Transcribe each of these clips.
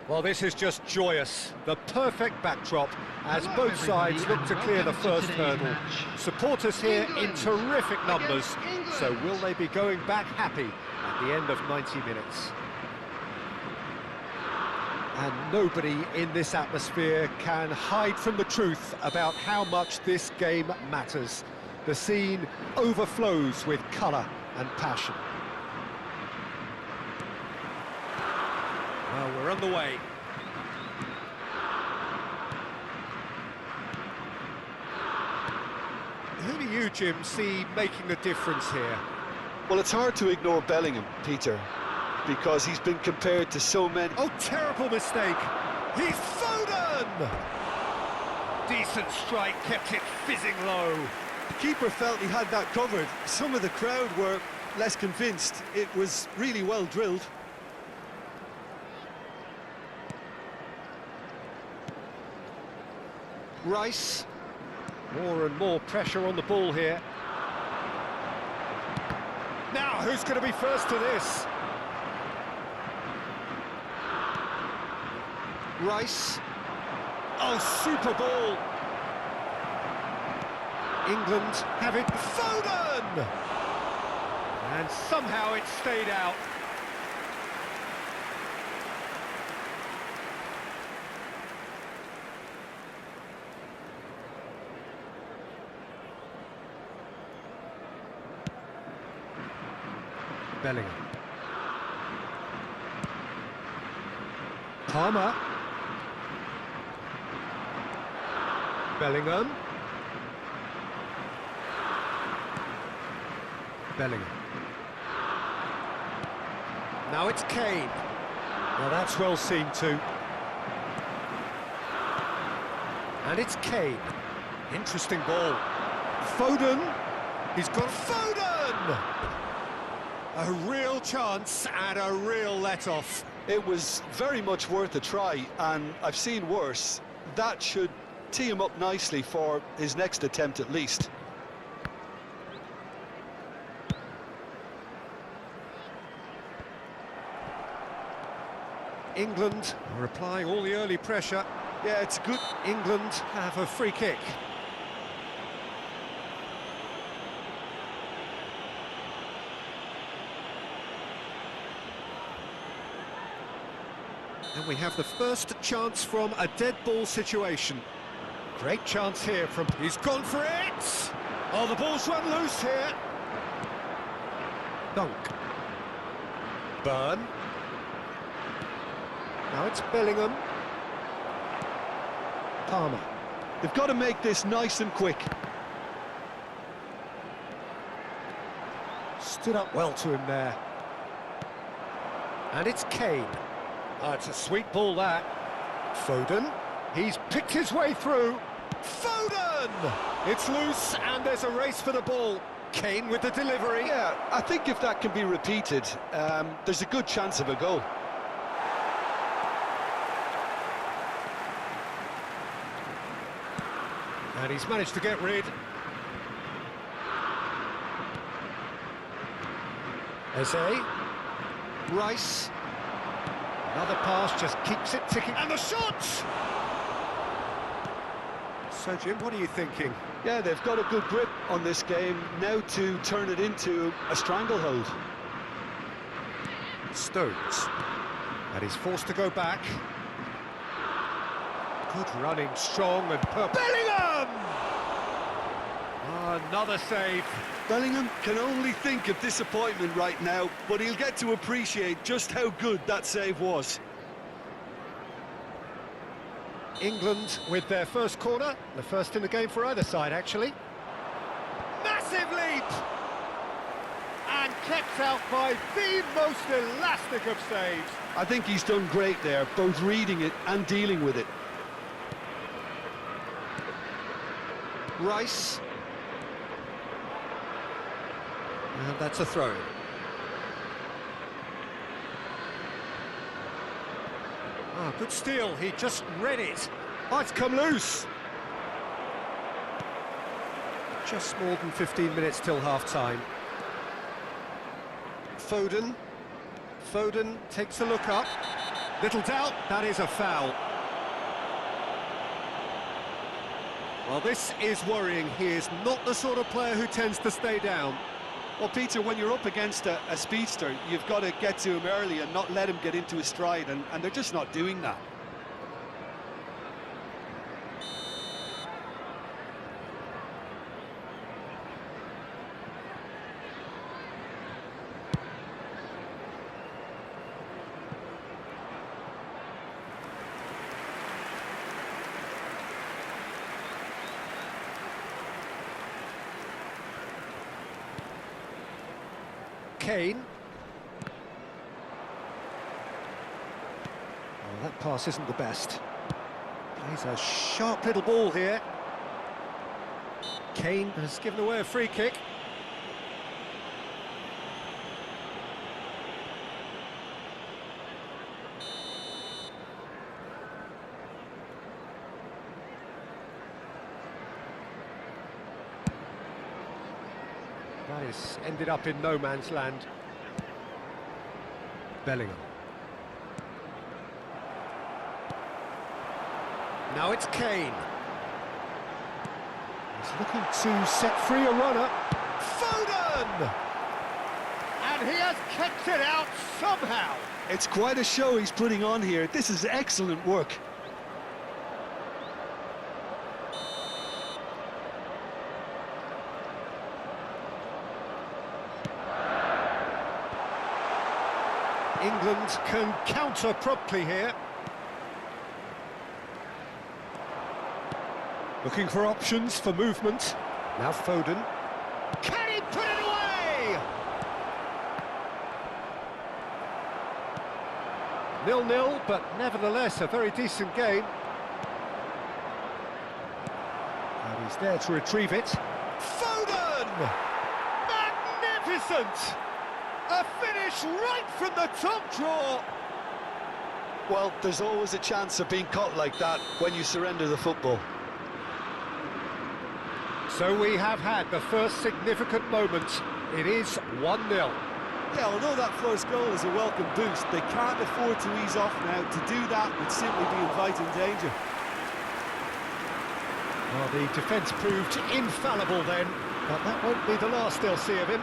Well, this is just joyous. The perfect backdrop as both sides look to clear the first hurdle. Supporters here in terrific numbers. So will they be going back happy at the end of 90 minutes? And nobody in this atmosphere can hide from the truth about how much this game matters. The scene overflows with colour and passion. Well, we're on the way. Who do you, Jim, see making the difference here? Well, it's hard to ignore Bellingham, Peter, because he's been compared to so many... Oh, terrible mistake! He's Foden! Decent strike, kept it fizzing low. The keeper felt he had that covered. Some of the crowd were less convinced. It was really well drilled. Rice. More and more pressure on the ball here. Now, who's going to be first to this? Rice. Oh, super ball. England have it. Foden! And somehow it stayed out. Bellingham. Palmer. Bellingham. Bellingham. Now it's Kane. Well, that's well seen too. And it's Kane. Interesting ball. Foden. He's got Foden! A real chance and a real let-off. It was very much worth a try, and I've seen worse. That should tee him up nicely for his next attempt at least. England are applying all the early pressure. Yeah, it's good. England have a free kick. And we have the first chance from a dead ball situation. Great chance here from... He's gone for it! Oh, the ball's run loose here. Dunk. Burn. Now it's Bellingham. Palmer. They've got to make this nice and quick. Stood up well to him there. And it's Kane. Oh, it's a sweet ball, that. Foden. He's picked his way through. Foden! It's loose, and there's a race for the ball. Kane with the delivery. Yeah, I think if that can be repeated, there's a good chance of a goal. And he's managed to get rid. Eze. Rice. Another pass just keeps it ticking. And the shot! So, Jim, what are you thinking? Yeah, they've got a good grip on this game, now to turn it into a stranglehold. Stones. And he's forced to go back. Good running, strong and purple. Bellingham! Oh, another save. Bellingham can only think of disappointment right now, but he'll get to appreciate just how good that save was. England with their first corner, the first in the game for either side, actually. Massive leap! And kept out by the most elastic of saves. I think he's done great there, both reading it and dealing with it. Rice. And that's a throw. Oh, good steal, he just read it. Oh, it's come loose. Just more than 15 minutes till half-time. Foden. Foden takes a look up. Little doubt, that is a foul. Well, this is worrying. He is not the sort of player who tends to stay down. Well, Peter, when you're up against a speedster, you've got to get to him early and not let him get into his stride, and they're just not doing that. Kane. Oh, that pass isn't the best. Plays a sharp little ball here. Kane has given away a free kick. That is ended up in no man's land. Bellingham. Now it's Kane. He's looking to set free a runner. Foden! And he has kept it out somehow. It's quite a show he's putting on here. This is excellent work. England can counter promptly here. Looking for options for movement. Now Foden. Can he put it away? 0-0, but nevertheless a very decent game. And he's there to retrieve it. Foden! Magnificent! A finish right from the top draw. Well, there's always a chance of being caught like that when you surrender the football. So we have had the first significant moment. It is 1-0. Yeah, although that first goal is a welcome boost, they can't afford to ease off now. To do that would simply be inviting danger. Well, the defence proved infallible then, but that won't be the last they'll see of him.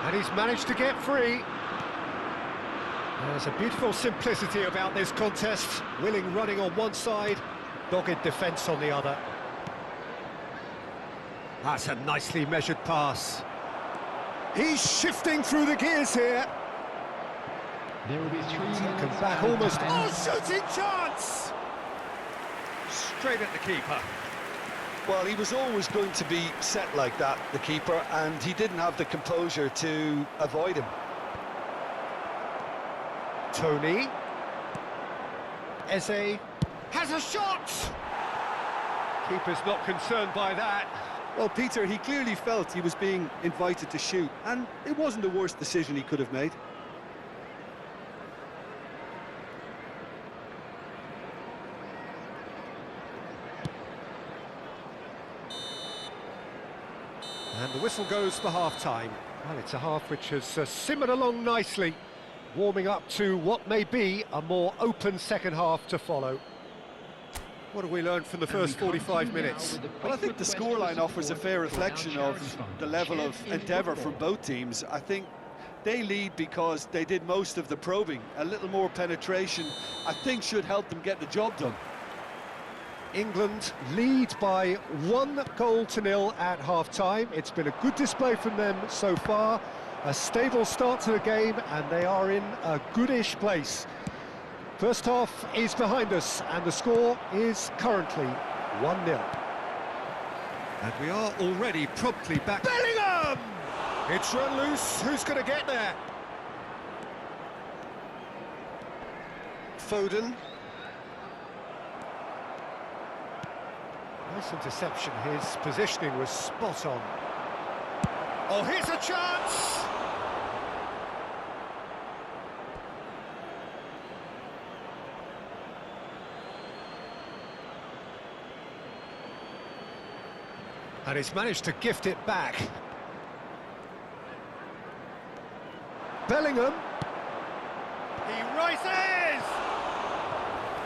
And he's managed to get free. There's a beautiful simplicity about this contest. Willing running on one side, dogged defence on the other. That's a nicely measured pass. He's shifting through the gears here. There will be three Taken back almost. Oh, shooting chance! Straight at the keeper. Well, he was always going to be set like that, the keeper, and he didn't have the composure to avoid him. Tony. Eze has a shot! Keeper's not concerned by that. Well, Peter, he clearly felt he was being invited to shoot, and it wasn't the worst decision he could have made. And the whistle goes for half-time. Well, it's a half which has simmered along nicely, warming up to what may be a more open second half to follow. What have we learned from the first 45 minutes? Well, I think the scoreline offers a fair reflection of the level of endeavour from both teams. I think they lead because they did most of the probing. A little more penetration, I think, should help them get the job done. England lead by 1-0 at half-time. It's been a good display from them so far. A stable start to the game, and they are in a goodish place. First half is behind us, and the score is currently 1-0. And we are already promptly back. Bellingham! It's run loose. Who's going to get there? Foden. Nice interception. His positioning was spot on. Oh, here's a chance! And he's managed to gift it back. Bellingham. He rises!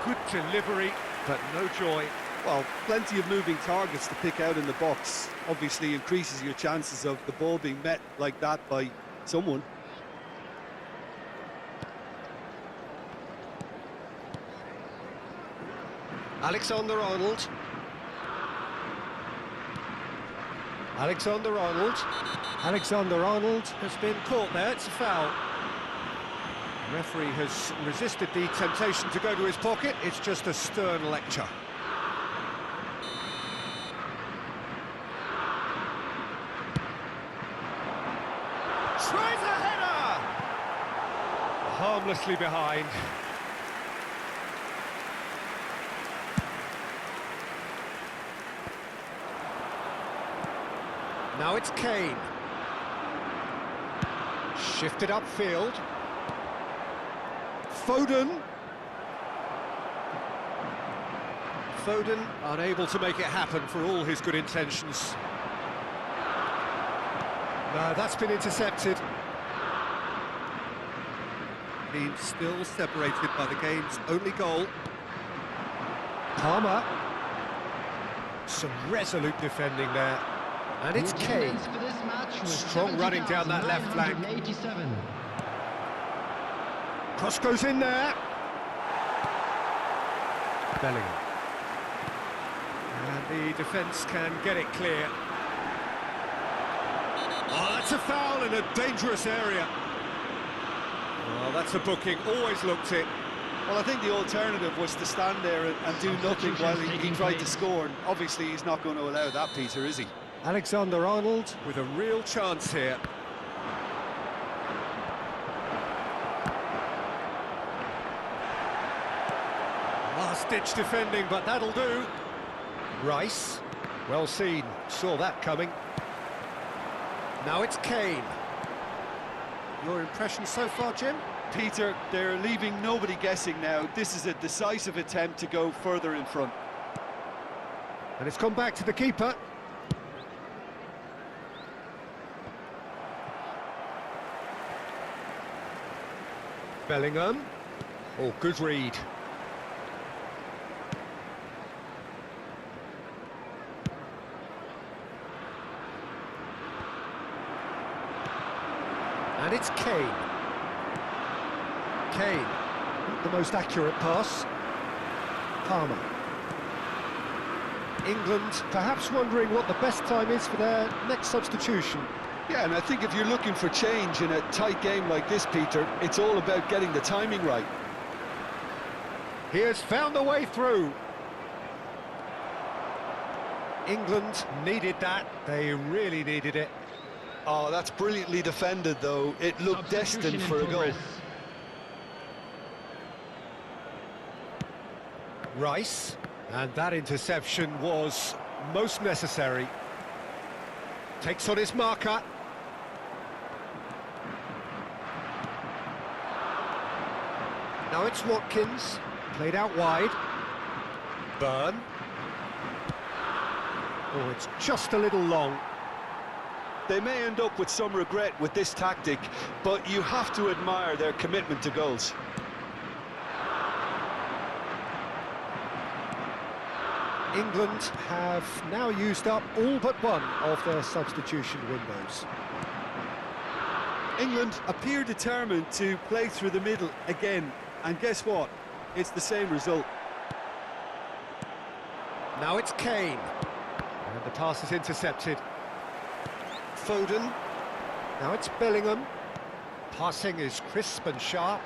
Good delivery, but no joy. Well, plenty of moving targets to pick out in the box. Obviously increases your chances of the ball being met like that by someone. Alexander-Arnold. Alexander-Arnold. Alexander-Arnold has been caught there, it's a foul. The referee has resisted the temptation to go to his pocket, it's just a stern lecture. Tries a header! Harmlessly behind. Now it's Kane. Shifted upfield. Foden. Foden unable to make it happen for all his good intentions. No, that's been intercepted. Being still separated by the game's only goal. Palmer. Some resolute defending there. And it's Kane. Strong running down that left flank. Cross goes in there. Bellingham. And the defence can get it clear. Oh, that's a foul in a dangerous area. Well, that's a booking, always looked it. Well, I think the alternative was to stand there and do nothing while he tried to score. And obviously he's not going to allow that, Peter, is he? Alexander-Arnold with a real chance here. Last-ditch defending, but that'll do. Rice, well seen, saw that coming. Now it's Kane. Your impression so far, Jim? Peter, they're leaving nobody guessing now. This is a decisive attempt to go further in front. And it's gone back to the keeper. Bellingham. Oh, good read. And it's Kane. Kane, not the most accurate pass. Palmer. England perhaps wondering what the best time is for their next substitution. Yeah, and I think if you're looking for change in a tight game like this, Peter, it's all about getting the timing right. He has found a way through. England needed that. They really needed it. Oh, that's brilliantly defended, though. It looked destined for a goal. Rice, and that interception was most necessary. Takes on his marker. Now it's Watkins, played out wide. Burn. Oh, it's just a little long. They may end up with some regret with this tactic, but you have to admire their commitment to goals. England have now used up all but one of their substitution windows. England appear determined to play through the middle again, and guess what? It's the same result. Now it's Kane, and the pass is intercepted. Foden, now it's Bellingham. Passing is crisp and sharp.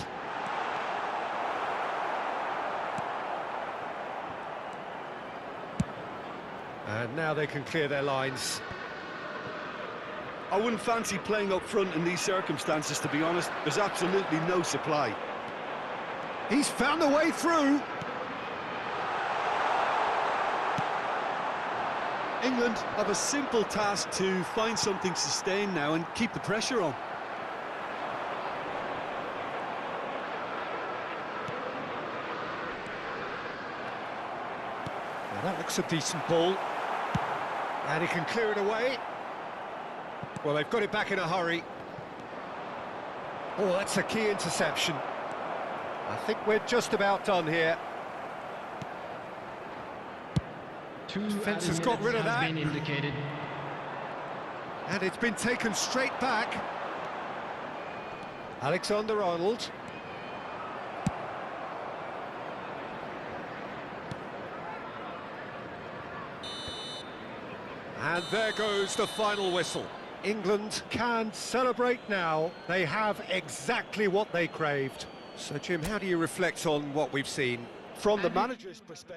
And now they can clear their lines. I wouldn't fancy playing up front in these circumstances, to be honest. There's absolutely no supply. He's found a way through. England have a simple task to find something sustained now and keep the pressure on. Now that looks a decent ball. And he can clear it away. Well, they've got it back in a hurry. Oh, that's a key interception. I think we're just about done here. Defence has got rid of that. Been indicated. And it's been taken straight back. Alexander-Arnold. And there goes the final whistle. England can celebrate now. They have exactly what they craved. So, Jim, how do you reflect on what we've seen? From the manager's perspective,